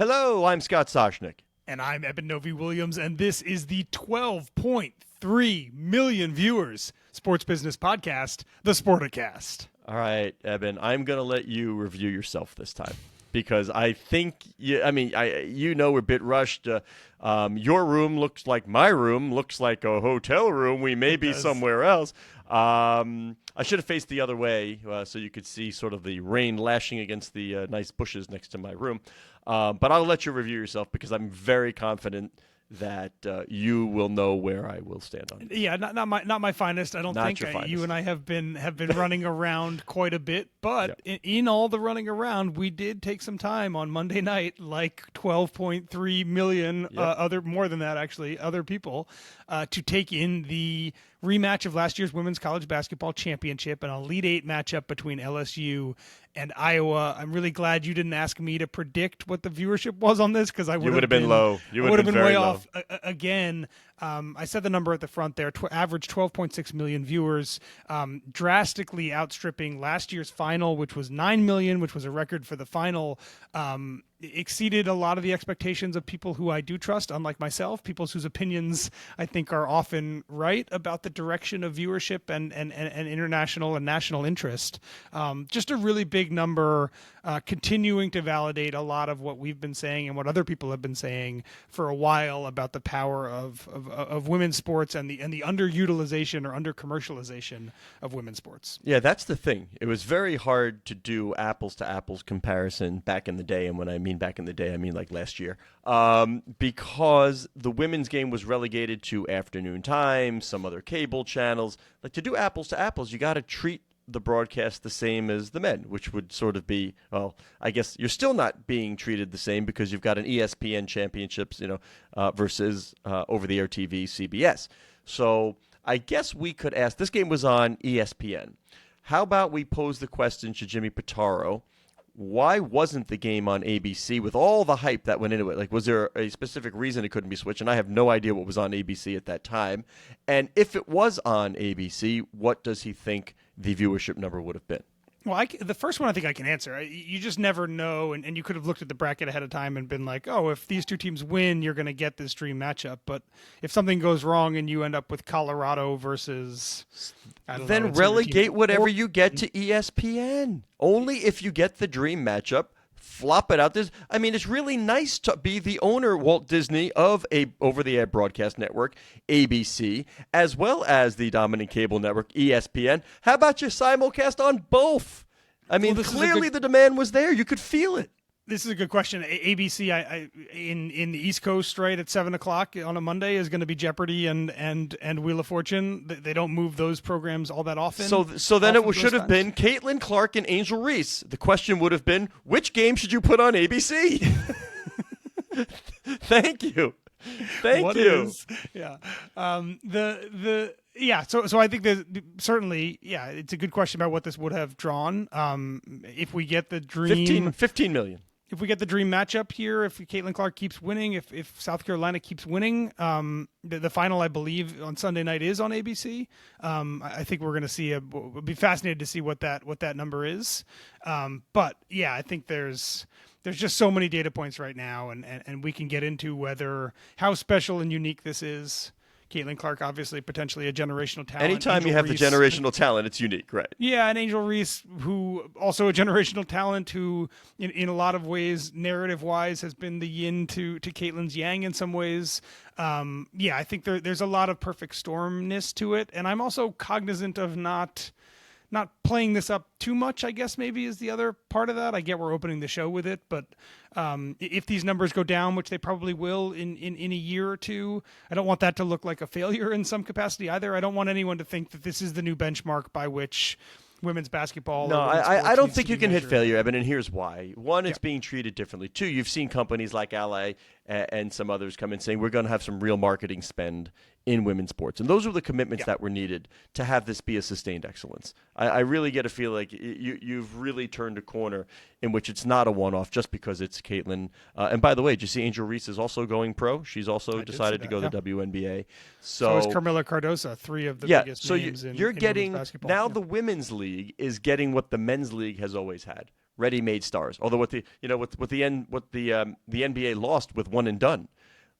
Hello, I'm Scott Soshnick. And I'm Eben Novi-Williams, and this is the 12.3 million viewers sports business podcast, the Sporticast. All right, Eben, I'm going to let you review yourself this time because I think, we're a bit rushed. Your room looks like my room, looks like a hotel room. We may be somewhere else. I should have faced the other way so you could see sort of the rain lashing against the nice bushes next to my room. But I'll let you review yourself because I'm very confident that you will know where I will stand on it. Yeah, not my finest. I don't Not think your finest. You and I have been running around quite a bit, but in all the running around, we did take some time on Monday night, like 12.3 million more than that actually, other people, to take in the rematch of last year's women's college basketball championship, an Elite Eight matchup between LSU and Iowa. I'm really glad you didn't ask me to predict what the viewership was on this because I would have been low. You would have been way low. off again. I said the number at the front there, average 12.6 million viewers, drastically outstripping last year's final, which was 9 million, which was a record for the final. Exceeded a lot of the expectations of people who I do trust, unlike myself, people whose opinions I think are often right about the direction of viewership and international and national interest. Just a really big number, continuing to validate a lot of what we've been saying and what other people have been saying for a while about the power of women's sports and the underutilization or under commercialization of women's sports. Yeah, that's the thing. It was very hard to do apples to apples comparison back in the day, and when I mean back in the day, I mean like last year, because the women's game was relegated to afternoon time, some other cable channels. Like, to do apples to apples, you got to treat the broadcast the same as the men, which would sort of be, well, I guess you're still not being treated the same because you've got an ESPN championships, versus over-the-air TV, CBS. So I guess we could ask, this game was on ESPN. How about we pose the question to Jimmy Pitaro? Why wasn't the game on ABC with all the hype that went into it? Like, was there a specific reason it couldn't be switched? And I have no idea what was on ABC at that time. And if it was on ABC, what does he think the viewership number would have been? Well, the first one I think I can answer. You just never know, and you could have looked at the bracket ahead of time and been like, oh, if these two teams win, you're going to get this dream matchup. But if something goes wrong and you end up with Colorado versus... then relegate whatever you get to ESPN. Only if you get the dream matchup, flop it out. It's really nice to be the owner, Walt Disney, of a over-the-air broadcast network, ABC, as well as the dominant cable network, ESPN. How about you simulcast on both? Clearly the demand was there. You could feel it. This is a good question. ABC, in the East Coast, right at 7:00 on a Monday, is going to be Jeopardy and Wheel of Fortune. They don't move those programs all that often. So then it should have been Caitlin Clark and Angel Reese. The question would have been, which game should you put on ABC? Thank you. Thank you. Yeah. So I think that certainly, it's a good question about what this would have drawn. If we get the dream 15 million. If we get the dream matchup here, if Caitlin Clark keeps winning, if South Carolina keeps winning, the final, I believe, on Sunday night is on ABC. I think we're going to see we'll be fascinated to see what that number is. But yeah, I think there's just so many data points right now, and we can get into how special and unique this is. Caitlin Clark, obviously, potentially a generational talent. Anytime you have the generational talent, it's unique, right? Yeah, and Angel Reese, who also a generational talent, who in a lot of ways, narrative-wise, has been the yin to Caitlin's yang in some ways. I think there's a lot of perfect stormness to it, and I'm also cognizant of not playing this up too much, I guess maybe is the other part of that. I get we're opening the show with it, but if these numbers go down, which they probably will in a year or two, I don't want that to look like a failure in some capacity either. I don't want anyone to think that this is the new benchmark by which women's basketball. No, I don't think you can hit failure, Eben, and here's why. One, it's being treated differently. Two, you've seen companies like Ally and some others come in saying we're going to have some real marketing spend in women's sports. And those are the commitments that were needed to have this be a sustained excellence. I really get a feel like you've really turned a corner in which it's not a one-off just because it's Caitlin. And by the way, did you see Angel Reese is also going pro? She's also decided to go to the WNBA. So is Carmela Cardosa, three of the biggest names in you're getting women's basketball. Now the women's league is getting what the men's league has always had. ready-made stars. Although what the NBA lost with one and done.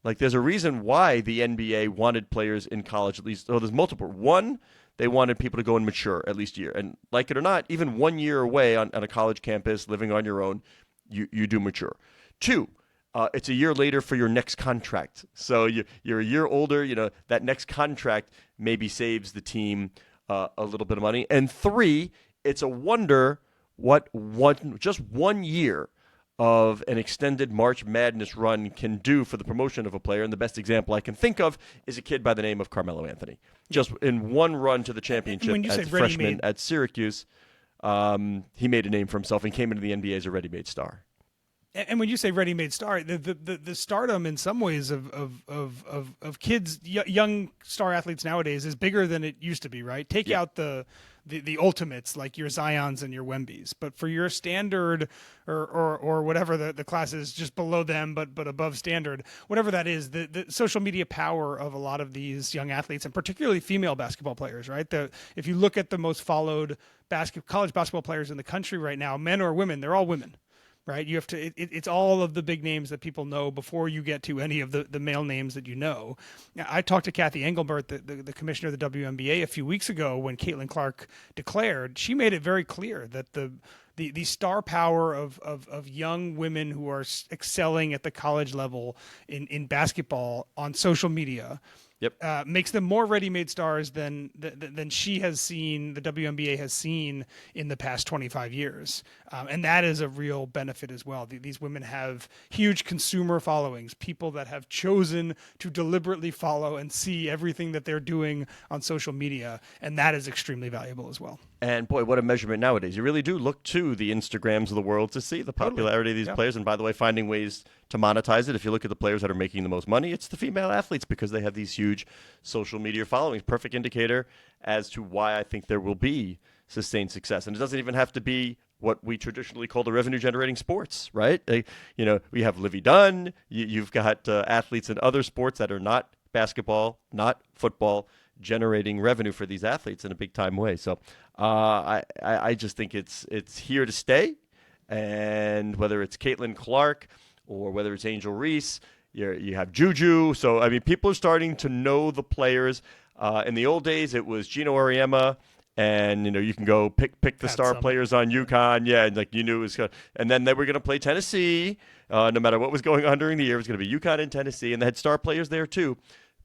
Like, there's a reason why the NBA wanted players in college at least. Oh, there's multiple. One, they wanted people to go and mature at least a year. And like it or not, even 1 year away on a college campus, living on your own, you do mature. Two, it's a year later for your next contract. So you're a year older. That next contract maybe saves the team a little bit of money. And three, it's a wonder what just 1 year of an extended March Madness run can do for the promotion of a player. And the best example I can think of is a kid by the name of Carmelo Anthony. Just in one run to the championship as a freshman at Syracuse, he made a name for himself and came into the NBA as a ready-made star. And when you say ready-made star, the stardom in some ways of kids, young star athletes nowadays is bigger than it used to be, right? Take out the ultimates like your Zions and your Wembys, but for your standard or whatever the class is just below them but above standard, whatever that is, the social media power of a lot of these young athletes and particularly female basketball players, right? If you look at the most followed college basketball players in the country right now, men or women, they're all women. Right, you have to. It's all of the big names that people know before you get to any of the male names that you know. I talked to Kathy Engelbert, the commissioner of the WNBA, a few weeks ago when Caitlin Clark declared. She made it very clear that the star power of young women who are excelling at the college level in basketball on social media. Yep. Makes them more ready-made stars than she has seen, the WNBA has seen in the past 25 years. And that is a real benefit as well. These women have huge consumer followings, people that have chosen to deliberately follow and see everything that they're doing on social media. And that is extremely valuable as well. And boy, what a measurement nowadays. You really do look to the Instagrams of the world to see the popularity of these players. And by the way, finding ways to monetize it. If you look at the players that are making the most money, it's the female athletes because they have these huge social media followings. Perfect indicator as to why I think there will be sustained success. And it doesn't even have to be what we traditionally call the revenue-generating sports, right? We have Livy Dunn. You've got athletes in other sports that are not basketball, not football, generating revenue for these athletes in a big-time way. So I just think it's here to stay. And whether it's Caitlin Clark or whether it's Angel Reese, you have Juju. So, I mean, people are starting to know the players. In the old days, it was Gino Auriemma, and, you can go pick the star players on UConn. Yeah, and you knew it was going to. And then they were going to play Tennessee. No matter what was going on during the year, it was going to be UConn and Tennessee, and they had star players there too.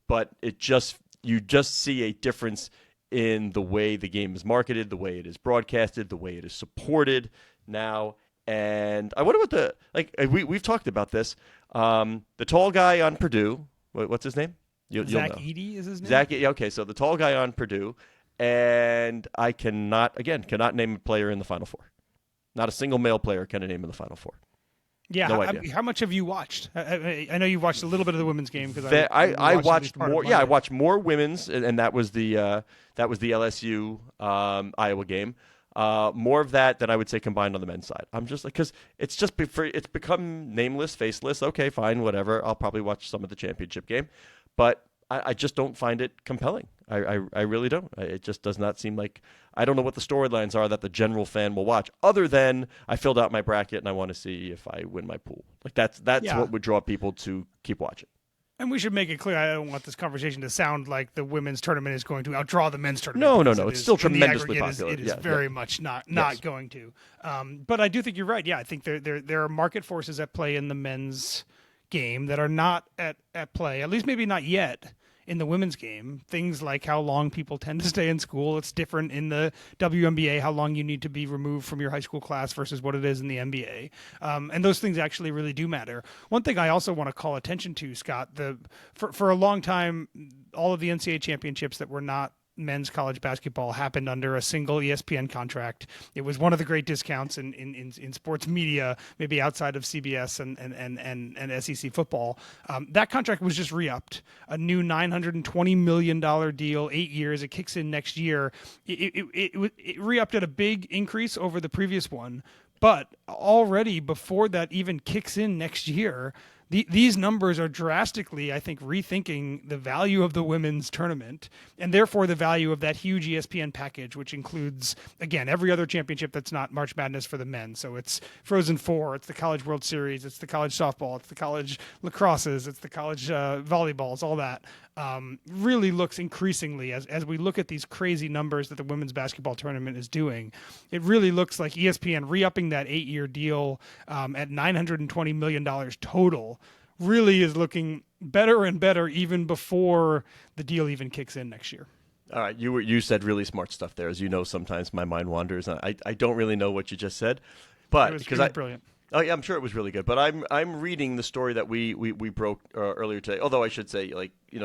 But you just see a difference in the way the game is marketed, the way it is broadcasted, the way it is supported now. And I wonder what we've talked about this. The tall guy on Purdue, what's his name? Zach Edey is his name? Zach, okay, so the tall guy on Purdue, and I cannot name a player in the Final Four. Not a single male player can I name in the Final Four. Yeah, no idea. How much have you watched? I know you watched a little bit of the women's game because I watched more. Yeah, I watched more women's, and that was the LSU Iowa game. More of that than I would say combined on the men's side. I'm just because it's become nameless, faceless. Okay, fine, whatever. I'll probably watch some of the championship game, but I just don't find it compelling. I really don't. It just does not seem like I don't know what the storylines are that the general fan will watch. Other than I filled out my bracket and I want to see if I win my pool. That's what would draw people to keep watching. And we should make it clear, I don't want this conversation to sound like the women's tournament is going to outdraw the men's tournament. No. It's still tremendously popular. It is very much not going to. But I do think you're right. Yeah, I think there are market forces at play in the men's game that are not at play, at least maybe not yet, in the women's game. Things like how long people tend to stay in school. It's different in the WNBA, how long you need to be removed from your high school class versus what it is in the NBA. And those things actually really do matter. One thing I also want to call attention to, Scott, for a long time, all of the NCAA championships that were not men's college basketball happened under a single ESPN contract. It was one of the great discounts in sports media, maybe outside of CBS and SEC football. That contract was just re-upped. A new $920 million deal, 8 years. It kicks in next year. It re-upped at a big increase over the previous one. But already before that even kicks in next year, these numbers are drastically, I think, rethinking the value of the women's tournament and therefore the value of that huge ESPN package, which includes, again, every other championship that's not March Madness for the men. So it's Frozen Four, it's the College World Series, it's the college softball, it's the college lacrosses, it's the college volleyballs, all that. Really looks increasingly, as we look at these crazy numbers that the women's basketball tournament is doing, it really looks like ESPN re-upping that 8-year deal at $920 million total really is looking better and better even before the deal even kicks in next year. All right, you said really smart stuff there. As you know, sometimes my mind wanders. I don't really know what you just said, but it was brilliant. Oh yeah, I'm sure it was really good. But I'm reading the story that we broke earlier today. Although I should say,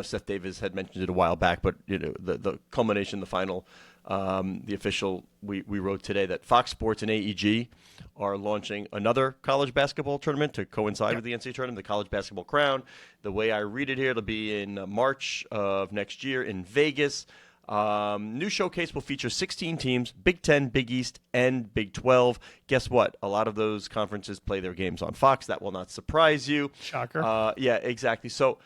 Seth Davis had mentioned it a while back, but the culmination, the final, the official we wrote today that Fox Sports and AEG are launching another college basketball tournament to coincide with the NCAA tournament, the College Basketball Crown. The way I read it here, it'll be in March of next year in Vegas. New showcase will feature 16 teams, Big 10, Big East, and Big 12. Guess what? A lot of those conferences play their games on Fox. That will not surprise you. Shocker. Yeah, exactly. So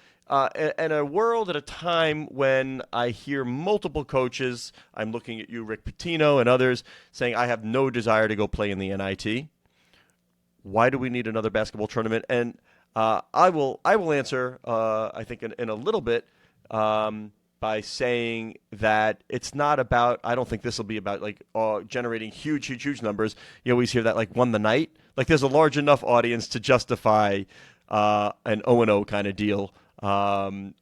in a world at a time when I hear multiple coaches, I'm looking at you, Rick Pitino, and others, saying I have no desire to go play in the NIT. Why do we need another basketball tournament? And I will answer, I think, in a little bit, by saying that it's not about, I don't think this will be about generating huge numbers. You always hear that won the night. There's a large enough audience to justify an O&O kind of deal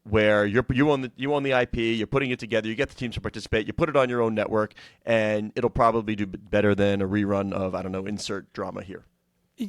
where you own the IP, you're putting it together, you get the teams to participate, you put it on your own network, and it'll probably do better than a rerun of, I don't know, insert drama here.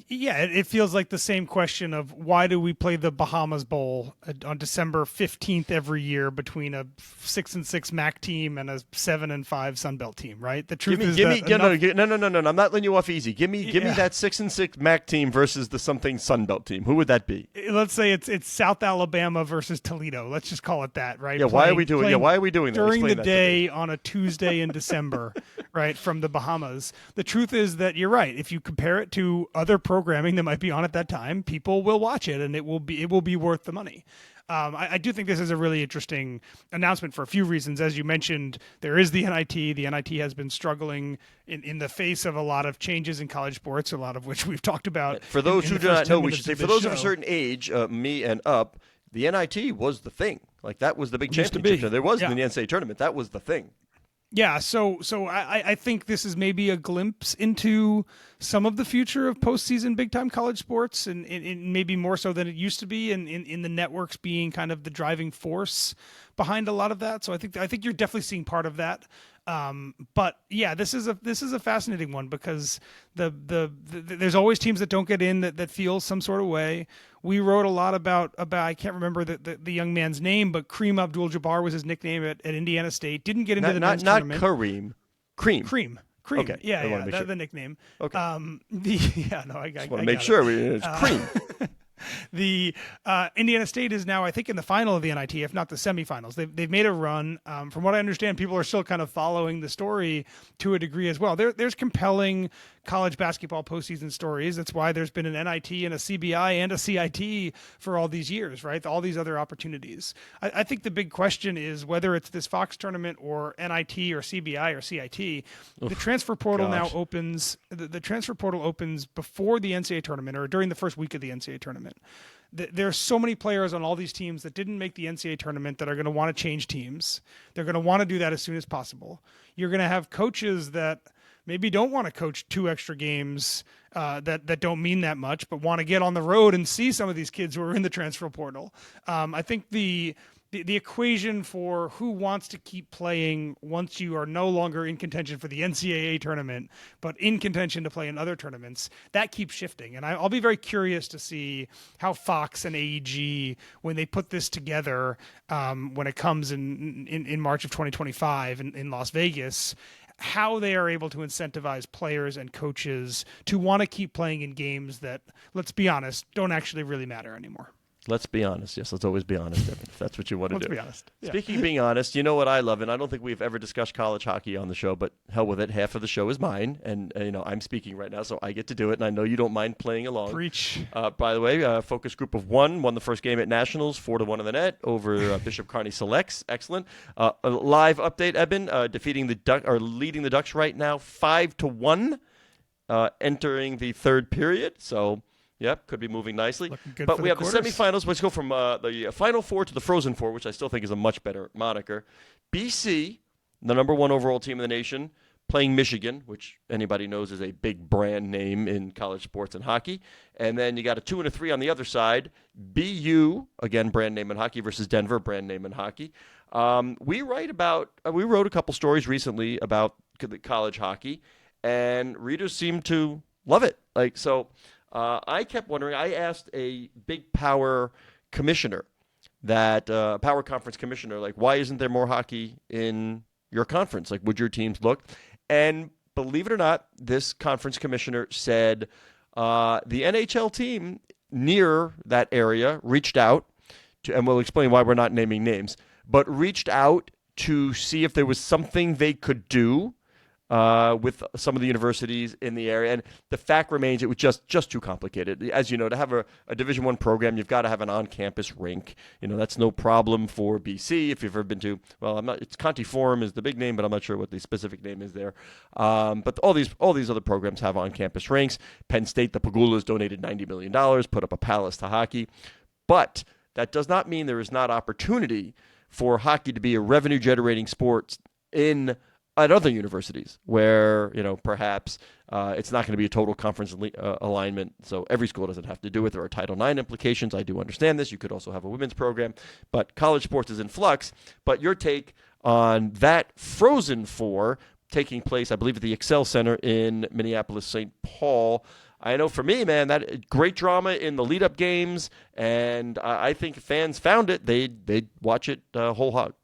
Yeah, it feels like the same question of why do we play the Bahamas Bowl on December 15th every year between a 6-6 MAC team and a 7-5 Sun Belt team, right? The truth is no, I'm not letting you off easy. Give me that 6-6 MAC team versus the something Sun Belt team. Who would that be? Let's say it's South Alabama versus Toledo. Let's just call it that, right? Yeah, why are we doing that? During the day on a Tuesday in December, right, from the Bahamas. The truth is that you're right. If you compare it to other programming that might be on at that time, people will watch it and it will be worth the money. I do think this is a really interesting announcement for a few reasons. As you mentioned, there is the NIT. The NIT has been struggling in the face of a lot of changes in college sports, a lot of which we've talked about. For those who do not know, we should say, for those of a certain age, me and up, the NIT was the thing. That was the big championship. There was in the NCAA tournament. That was the thing. Yeah, so I think this is maybe a glimpse into some of the future of postseason big-time college sports, and maybe more so than it used to be, and in the networks being kind of the driving force behind a lot of that. So I think you're definitely seeing part of that. But yeah, this is a fascinating one because there's always teams that don't get in that feel some sort of way. We wrote a lot about I can't remember the young man's name, but Kareem Abdul-Jabbar was his nickname at Indiana State. Didn't get into the men's tournament. Not Kareem. Cream. Okay. Yeah. Sure. The nickname. Okay. I just want to make sure it's Cream. The Indiana State is now, I think, in the final of the NIT, if not the semifinals. They've made a run. From what I understand, people are still kind of following the story to a degree as well. There's compelling college basketball postseason stories. That's why there's been an NIT and a CBI and a CIT for all these years, right? All these other opportunities. I think the big question is whether it's this Fox tournament or NIT or CBI or CIT. The transfer portal now opens. The transfer portal opens before the NCAA tournament or during the first week of the NCAA tournament. There are so many players on all these teams that didn't make the NCAA tournament that are going to want to change teams. They're going to want to do that as soon as possible. You're going to have coaches that maybe don't want to coach 2 extra games that don't mean that much, but want to get on the road and see some of these kids who are in the transfer portal. I think the equation for who wants to keep playing once you are no longer in contention for the NCAA tournament, but in contention to play in other tournaments, that keeps shifting. And I'll be very curious to see how Fox and AEG, when they put this together, when it comes in March of 2025 in Las Vegas, how they are able to incentivize players and coaches to want to keep playing in games that, let's be honest, don't actually really matter anymore. Let's be honest. Yes, let's always be honest, Eben, if that's what you want to do. Let's be honest. Yeah. Speaking of being honest, you know what I love, and I don't think we've ever discussed college hockey on the show, but hell with it. Half of the show is mine, and I'm speaking right now, so I get to do it, and I know you don't mind playing along. Preach. By the way, focus group of one won the first game at Nationals, 4-1 in the net over Bishop Kearney Selects. Excellent. A live update, Eben, leading the Ducks right now, 5-1, entering the third period. So. Yep, could be moving nicely. But we have the semifinals. Let's go from the Final Four to the Frozen Four, which I still think is a much better moniker. BC, the number one overall team in the nation, playing Michigan, which anybody knows is a big brand name in college sports and hockey. And then you got a 2 and a 3 on the other side. BU, again, brand name in hockey, versus Denver, brand name in hockey. We wrote a couple stories recently about college hockey, and readers seem to love it. I kept wondering, I asked a big power commissioner, power conference commissioner, why isn't there more hockey in your conference? Would your teams look? And believe it or not, this conference commissioner said the NHL team near that area reached out to, and we'll explain why we're not naming names, but reached out to see if there was something they could do with some of the universities in the area. And the fact remains it was just too complicated. As you know, to have a Division I program, you've got to have an on-campus rink. That's no problem for BC. If you've ever been to, it's Conti Forum is the big name, but I'm not sure what the specific name is there. But all these other programs have on-campus rinks. Penn State, the Pagulas donated $90 million, put up a palace to hockey. But that does not mean there is not opportunity for hockey to be a revenue-generating sport at other universities where, perhaps it's not going to be a total conference alignment, so every school doesn't have to do it. There are Title IX implications. I do understand this. You could also have a women's program, but college sports is in flux. But your take on that Frozen Four taking place, I believe, at the Excel Center in Minneapolis, St. Paul. I know for me, man, that great drama in the lead-up games, and I think if fans found it, they'd watch it whole hog.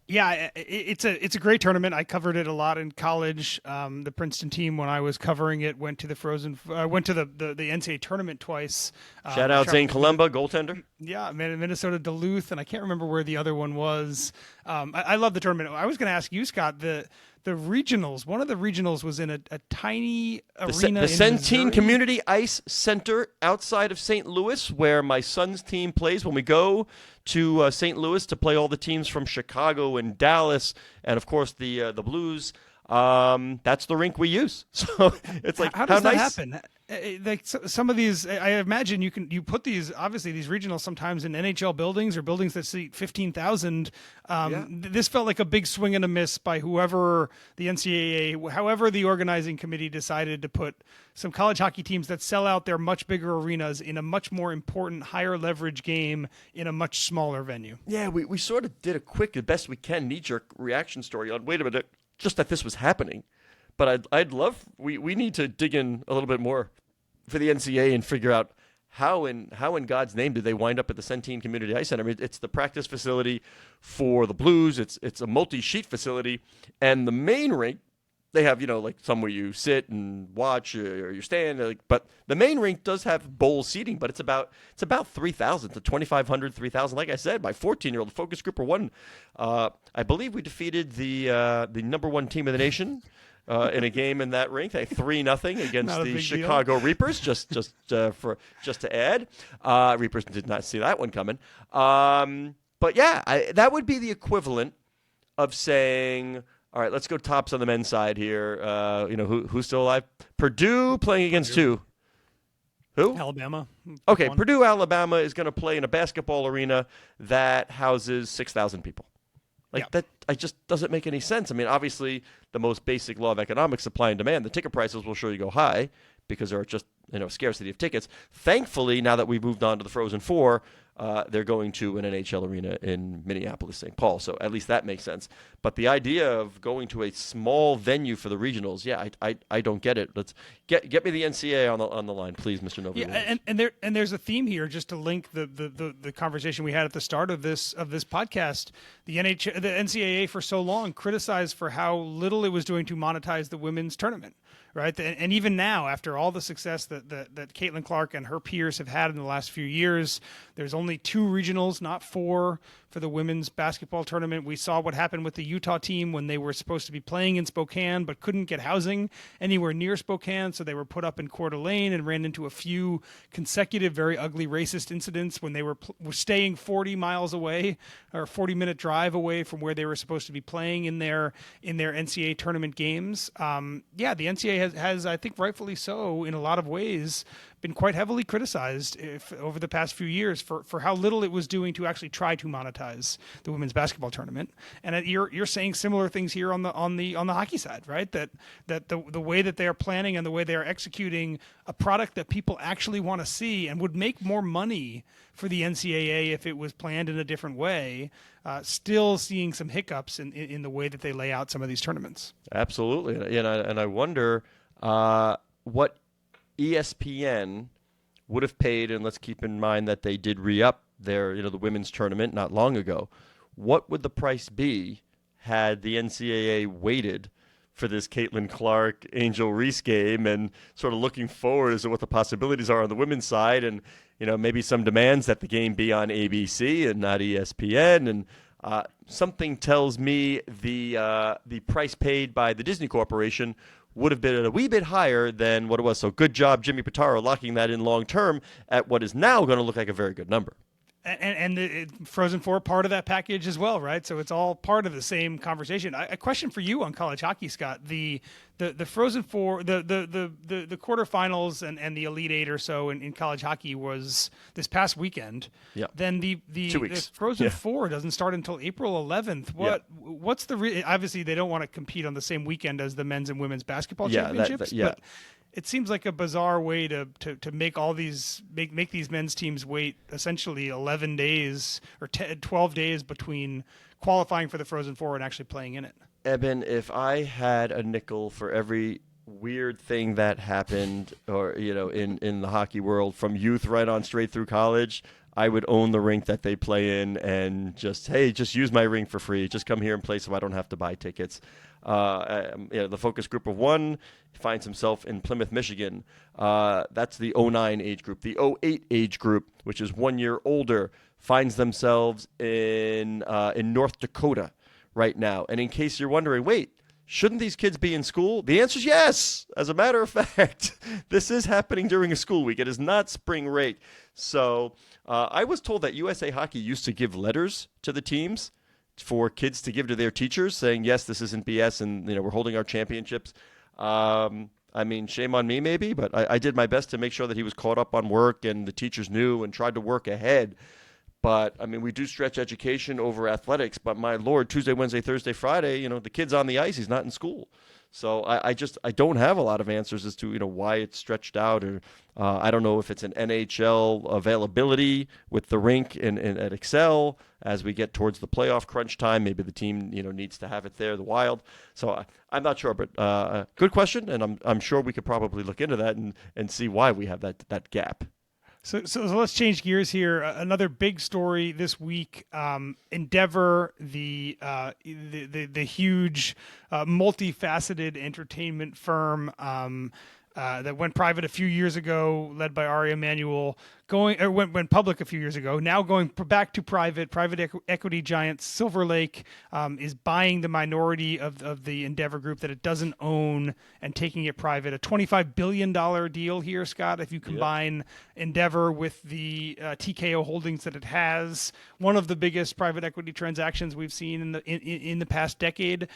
Yeah, it's a great tournament. I covered it a lot in college. The Princeton team, when I was covering it, went to the NCAA tournament twice. Shout out Zane Columba, goaltender. Yeah, Minnesota Duluth, and I can't remember where the other one was. I love the tournament. I was going to ask you, Scott, the regionals. One of the regionals was in a tiny arena. The Centene Community Ice Center outside of St. Louis, where my son's team plays. When we go to St. Louis to play all the teams from Chicago and Dallas, and of course the Blues, that's the rink we use. So it's how does that happen? Some of these, I imagine you put these regionals sometimes in NHL buildings or buildings that seat 15,000. This felt like a big swing and a miss by whoever the NCAA, however the organizing committee decided to put some college hockey teams that sell out their much bigger arenas in a much more important, higher leverage game in a much smaller venue. Yeah, we sort of did a quick, the best we can, knee-jerk reaction story on, wait a minute, just that this was happening. But I'd love, we need to dig in a little bit more for the NCAA and figure out how in God's name did they wind up at the Centene Community Ice Center. I mean, it's the practice facility for the Blues. It's a multi-sheet facility, and the main rink, they have, some where you sit and watch or you stand. But the main rink does have bowl seating, but it's about 3,000 to 2,500, 3,000. Like I said, my 14-year-old focus group won. I believe we defeated the number one team in the nation in a game in that rink, 3-0 against the Chicago Reapers. Just to add, Reapers did not see that one coming. But yeah, that would be the equivalent of saying, all right, let's go tops on the men's side here. Who's still alive? Purdue playing against who? Who? Alabama. Okay, Purdue, Alabama is going to play in a basketball arena that houses 6,000 people. That just doesn't make any sense. I mean, obviously, the most basic law of economics, supply and demand, the ticket prices will surely go high because there are just scarcity of tickets. Thankfully, now that we've moved on to the Frozen Four, they're going to an NHL arena in Minneapolis, St. Paul. So at least that makes sense. But the idea of going to a small venue for the regionals, I don't get it. Let's get me the NCAA on the line, please, Mr. Novy. Yeah, and there's a theme here, just to link the conversation we had at the start of this podcast. The NCAA for so long criticized for how little it was doing to monetize the women's tournament. right? And even now, after all the success that Caitlin Clark and her peers have had in the last few years, there's only 2 regionals, not 4, for the women's basketball tournament. We saw what happened with the Utah team when they were supposed to be playing in Spokane but couldn't get housing anywhere near Spokane, so they were put up in Coeur d'Alene and ran into a few consecutive very ugly racist incidents when they were staying 40 miles away, or 40-minute drive away from where they were supposed to be playing in their NCAA tournament games. The NCAA has, I think rightfully so, in a lot of ways, been quite heavily criticized over the past few years for how little it was doing to actually try to monetize the women's basketball tournament. And you're saying similar things here on the hockey side, right? That the way that they are planning and the way they are executing a product that people actually want to see and would make more money for the NCAA if it was planned in a different way. Still seeing some hiccups in the way that they lay out some of these tournaments. Absolutely, and I wonder what ESPN would have paid, and let's keep in mind that they did re-up their, the women's tournament not long ago. What would the price be had the NCAA waited for this Caitlin Clark, Angel Reese game, and sort of looking forward as to what the possibilities are on the women's side, and maybe some demands that the game be on ABC and not ESPN, and something tells me the price paid by the Disney Corporation would have been a wee bit higher than what it was. So good job, Jimmy Pitaro, locking that in long term at what is now going to look like a very good number. And the Frozen Four part of that package as well, right? So it's all part of the same conversation. A question for you on college hockey, Scott. The Frozen Four, the quarterfinals and the Elite Eight or so in college hockey was this past weekend. Yeah. Then the 2 weeks. The Frozen Four doesn't start until April 11th. What's the obviously they don't want to compete on the same weekend as the men's and women's basketball championships. But it seems like a bizarre way to make all these make these men's teams wait essentially 11 days or 12 days between qualifying for the Frozen Four and actually playing in it. Eben, if I had a nickel for every weird thing that happened, or in the hockey world from youth right on straight through college, I would own the rink that they play in and just use my rink for free. Just come here and play so I don't have to buy tickets. The focus group of 1 finds himself in Plymouth, Michigan. That's the 09 age group. The 08 age group, which is 1 year older, finds themselves in North Dakota right now. And in case you're wondering, wait, shouldn't these kids be in school? The answer is yes. As a matter of fact, this is happening during a school week. It is not spring break. So I was told that USA Hockey used to give letters to the teams for kids to give to their teachers saying, yes, this isn't BS, and we're holding our championships. Shame on me maybe, but I did my best to make sure that he was caught up on work and the teachers knew and tried to work ahead. But, we do stretch education over athletics, but my Lord, Tuesday, Wednesday, Thursday, Friday, the kid's on the ice, he's not in school. So I don't have a lot of answers as to why it's stretched out, or I don't know if it's an NHL availability with the rink and at Excel as we get towards the playoff crunch time. Maybe the team needs to have it there, the Wild. So I'm not sure, but good question, and I'm sure we could probably look into that and see why we have that gap. So let's change gears here. Another big story this week: Endeavor, the huge, multifaceted entertainment firm that went private a few years ago, led by Ari Emanuel, went public a few years ago. Now going back to private equity giant Silver Lake is buying the minority of the Endeavor Group that it doesn't own and taking it private. A $25 billion deal here, Scott, if you combine Endeavor with the TKO holdings that it has. One of the biggest private equity transactions we've seen in the past decade.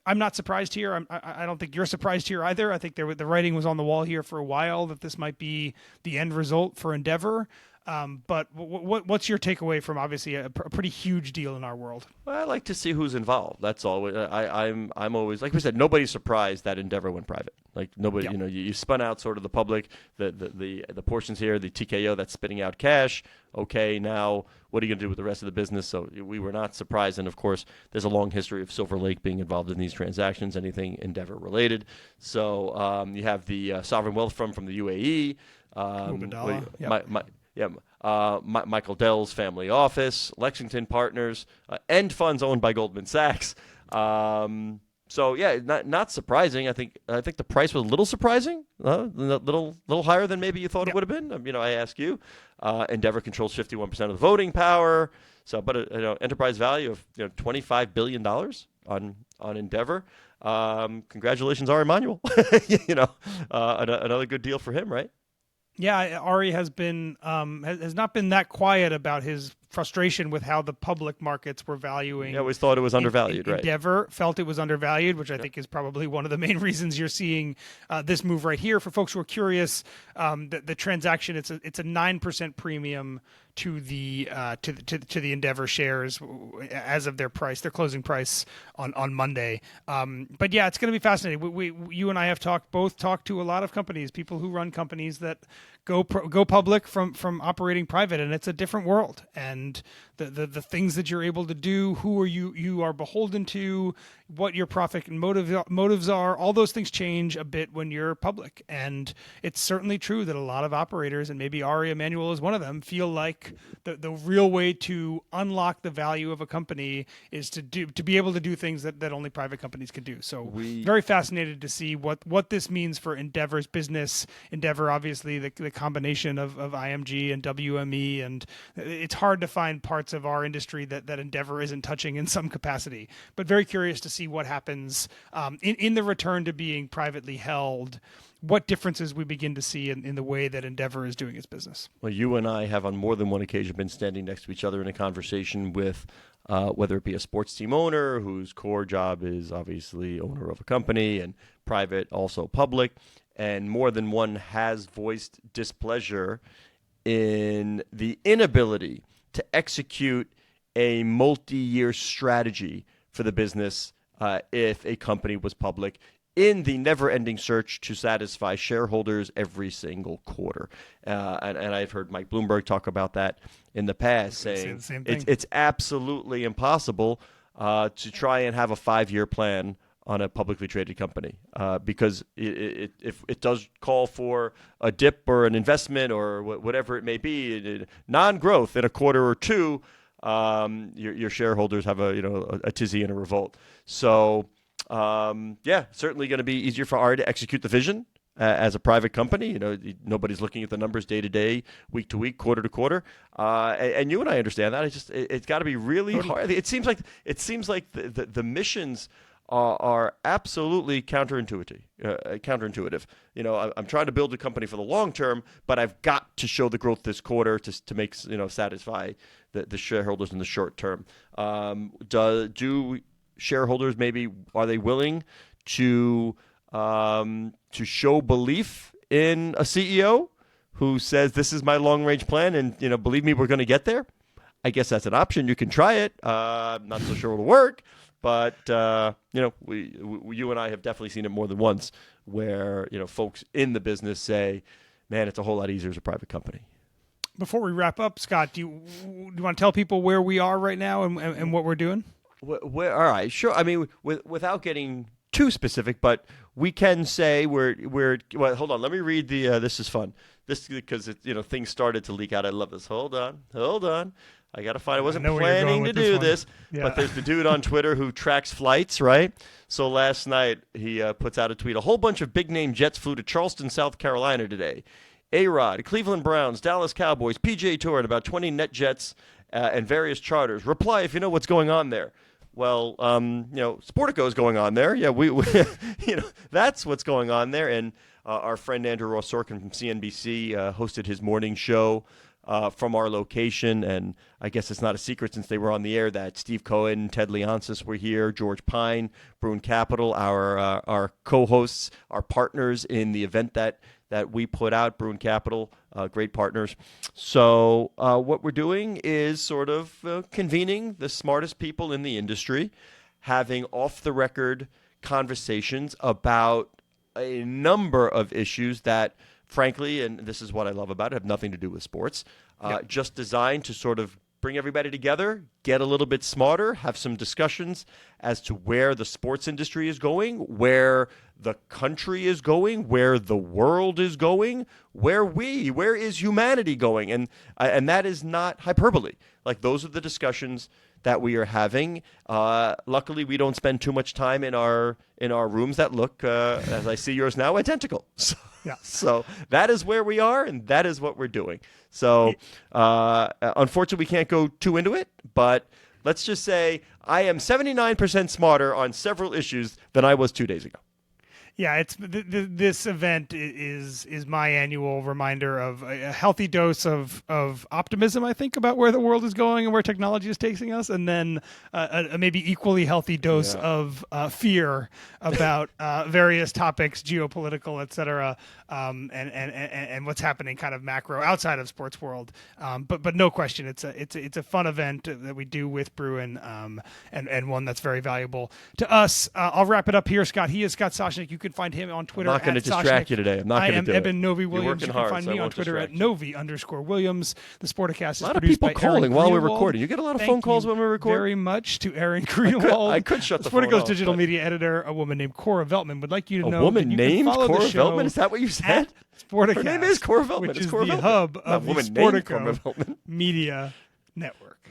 I'm not surprised here. I don't think you're surprised here either. I think the writing was on the wall here for a while that this might be the end result for Endeavor. But what's your takeaway from obviously a pretty huge deal in our world? Well, I like to see who's involved. That's all. I'm always, like we said, nobody's surprised that Endeavor went private. Like nobody, you spun out sort of the public, the portions here, the TKO that's spitting out cash. Okay, now what are you going to do with the rest of the business? So we were not surprised, and of course, there's a long history of Silver Lake being involved in these transactions, anything Endeavor related. So you have the sovereign wealth from the UAE. Michael Dell's family office, Lexington Partners, and funds owned by Goldman Sachs. So yeah, not surprising. I think the price was a little surprising, a little higher than maybe you thought it would have been. I ask you. Endeavor controls 51% of the voting power. So, but enterprise value of $25 billion on Endeavor. Congratulations, Ari Emanuel. Another good deal for him, right? Yeah, Ari has been has not been that quiet about his frustration with how the public markets were valuing. I always thought it was undervalued, right? Endeavor felt it was undervalued, which I think is probably one of the main reasons you're seeing this move right here. For folks who are curious, the transaction it's a 9% premium to the Endeavor shares as of their closing price on Monday. But yeah, it's going to be fascinating. You and I have both talked to a lot of companies, people who run companies that go public from operating private, and it's a different world. And the things that you're able to do, who you are beholden to, what your profit and motives are, all those things change a bit when you're public. And it's certainly true that a lot of operators, and maybe Ari Emanuel is one of them, feel like the real way to unlock the value of a company is to be able to do things that only private companies can do. So very fascinated to see what this means for Endeavor's business. Endeavor, obviously, the combination of IMG and WME, and it's hard to find parts of our industry that Endeavor isn't touching in some capacity. But very curious to see what happens in the return to being privately held, what differences we begin to see in the way that Endeavor is doing its business. Well, you and I have on more than one occasion been standing next to each other in a conversation with whether it be a sports team owner whose core job is obviously owner of a company and private, also public, and more than one has voiced displeasure in the inability to execute a multi-year strategy for the business if a company was public, in the never-ending search to satisfy shareholders every single quarter. And I've heard Mike Bloomberg talk about that in the past, saying it's absolutely impossible to try and have a 5-year plan on a publicly traded company because if it does call for a dip or an investment or whatever it may be, non-growth in a quarter or two, your shareholders have a tizzy and a revolt. So certainly going to be easier for Ari to execute the vision as a private company. Nobody's looking at the numbers day to day, week to week, quarter to quarter, and you and I understand that. It's got to be really hard. It seems like the missions are absolutely counterintuitive. I'm trying to build a company for the long term, but I've got to show the growth this quarter to make satisfy the shareholders in the short term. Do shareholders are they willing to show belief in a CEO who says this is my long range plan and believe me, we're going to get there? I guess that's an option. You can try it. I'm not so sure it'll work. But, you and I have definitely seen it more than once where, folks in the business say, man, it's a whole lot easier as a private company. Before we wrap up, Scott, do you want to tell people where we are right now and what we're doing? All right, sure. I mean, without getting too specific, but we can say we're well, hold on. Let me read the, this is fun. This, because things started to leak out. I love this. Hold on. I got to find, I wasn't planning to do this, but there's the dude on Twitter who tracks flights, right? So last night he puts out a tweet. A whole bunch of big-name jets flew to Charleston, South Carolina today. A-Rod, Cleveland Browns, Dallas Cowboys, PGA Tour, and about 20 net jets and various charters. Reply if you know what's going on there. Well, Sportico is going on there. Yeah, we that's what's going on there. And our friend Andrew Ross Sorkin from CNBC hosted his morning show from our location, and I guess it's not a secret since they were on the air that Steve Cohen, Ted Leonsis were here, George Pine, Bruin Capital, our co-hosts, our partners in the event that we put out, Bruin Capital, great partners. So what we're doing is sort of convening the smartest people in the industry, having off-the-record conversations about a number of issues that, frankly, and this is what I love about it, have nothing to do with sports, just designed to sort of bring everybody together, get a little bit smarter, have some discussions, as to where the sports industry is going, where the country is going, where the world is going, where is humanity going, and that is not hyperbole. Like, those are the discussions that we are having. Luckily, we don't spend too much time in our rooms that look, as I see yours now, identical. So, Yeah. So that is where we are, and that is what we're doing. So unfortunately, we can't go too into it, but let's just say I am 79% smarter on several issues than I was 2 days ago. Yeah, it's this event is my annual reminder of a healthy dose of optimism, I think, about where the world is going and where technology is taking us, and then a maybe equally healthy dose of fear about various topics, geopolitical, et cetera, and what's happening kind of macro outside of sports world. But no question, it's a fun event that we do with Bruin, and one that's very valuable to us. I'll wrap it up here, Scott. He is Scott Soshnick. You can find him on Twitter. I'm not going to distract you today. I'm not going to do it. I am Eben it. Novi Williams. You can find me on Twitter at Novi_Williams. The Sporticast is produced by Aaron Greenwald. A lot of people calling while we're recording. You get a lot of phone calls when we record. Very much to Aaron Greenwald. I could shut the phone off. Sporticast digital media editor, a woman named Cora Veltman, would like you to know. A woman that you named can follow Cora the show Veltman? Is that what you said? Sporticast. Her name is Cora Veltman. Which it's is Cora the Veltman. hub of the Sporticast Sportico Media Network.